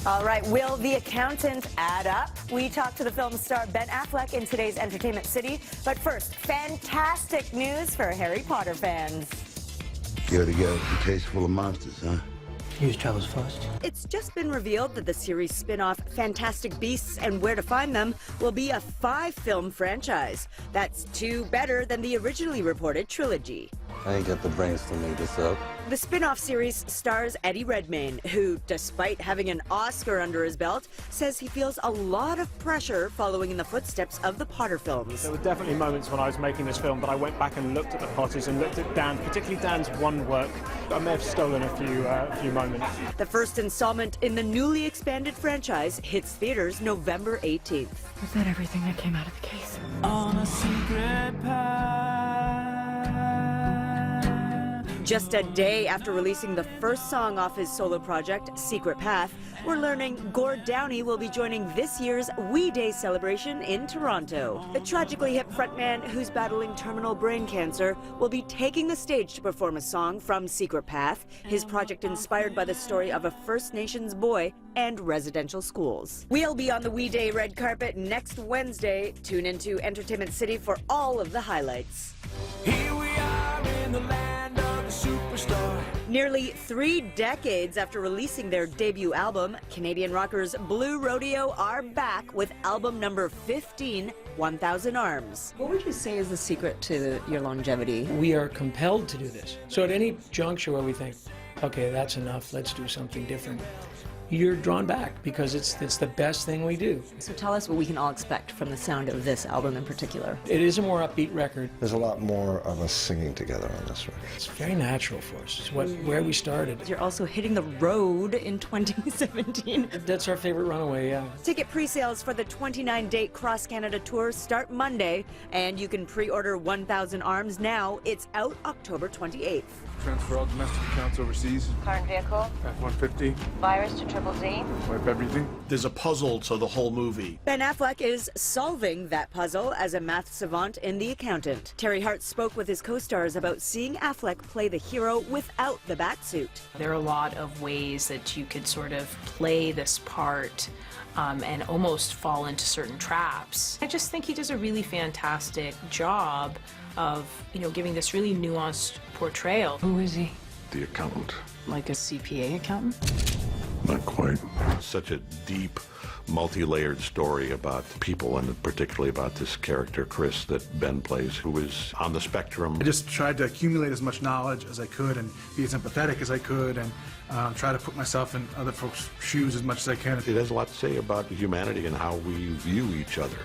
All right, will The Accountant add up? We talked to the film star Ben Affleck in today's Entertainment City. But first, fantastic news for Harry Potter fans. You already got a case full of monsters, huh? News travels fast. It's just been revealed that the series spin-off Fantastic Beasts and Where to Find Them will be a 5-film franchise. That's 2 better than the originally reported trilogy. I ain't got the brains to make this up. The spin-off series stars Eddie Redmayne, who, despite having an Oscar under his belt, says he feels a lot of pressure following in the footsteps of the Potter films. There were definitely moments when I was making this film that I went back and looked at the Potters and looked at Dan, particularly Dan's one work. I may have stolen a few moments. The first installment in the newly expanded franchise hits theaters November 18th. Was that everything that came out of the case? On a secret path. Just a day after releasing the first song off his solo project, Secret Path, we're learning Gord Downie will be joining this year's Wee Day celebration in Toronto. The tragically hip frontman, who's battling terminal brain cancer, will be taking the stage to perform a song from Secret Path, his project inspired by the story of a First Nations boy and residential schools. We'll be on the Wee Day red carpet next Wednesday. Tune into Entertainment City for all of the highlights. Here we are in the land of the superstar. Nearly 3 decades after releasing their debut album, Canadian rockers Blue Rodeo are back with album number 15, 1000 Arms. What would you say is the secret to your longevity? We are compelled to do this. So at any juncture where we think, okay, that's enough, let's do something different, you're drawn back because it's the best thing we do. So tell us what we can all expect from the sound of this album in particular. It is a more upbeat record. There's a lot more of us singing together on this record. It's very natural for us. It's where we started. You're also hitting the road in 2017. That's our favorite runaway, yeah. Ticket pre-sales for the 29-date cross-Canada tour start Monday, and you can pre-order 1000 Arms now. It's out October 28th. Transfer all domestic accounts overseas. Current vehicle. F-150. Virus to Z. Wipe everything. There's a puzzle to the whole movie. Ben Affleck is solving that puzzle as a math savant in The Accountant. Terry Hart spoke with his co-stars about seeing Affleck play the hero without the batsuit. There are a lot of ways that you could sort of play this part and almost fall into certain traps. I just think he does a really fantastic job of, giving this really nuanced portrayal. Who is he? The Accountant. Like a CPA accountant? Not quite. Such a deep, multi-layered story about people, and particularly about this character, Chris, that Ben plays, who is on the spectrum. I just tried to accumulate as much knowledge as I could and be as empathetic as I could and try to put myself in other folks' shoes as much as I can. It has a lot to say about humanity and how we view each other.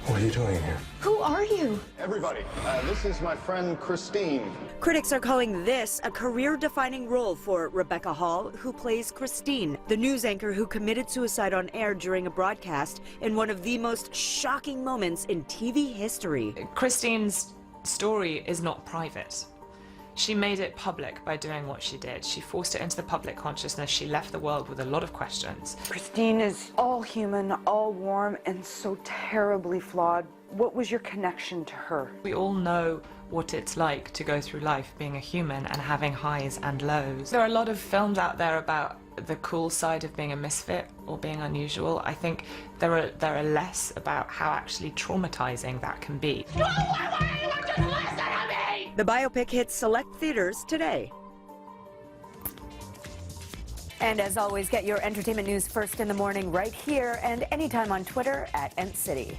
What are you doing here? Who are you? Everybody, this is my friend Christine. Critics are calling this a career-defining role for Rebecca Hall, who plays Christine, the news anchor who committed suicide on air during a broadcast in one of the most shocking moments in TV history. Christine's story is not private. She made it public by doing what she did. She forced it into the public consciousness. She left the world with a lot of questions. Christine is all human, all warm, and so terribly flawed. What was your connection to her? We all know what it's like to go through life being a human and having highs and lows. There are a lot of films out there about the cool side of being a misfit or being unusual. I think there are less about how actually traumatizing that can be. The biopic hits select theaters today. And as always, get your entertainment news first in the morning right here and anytime on Twitter @EntCity.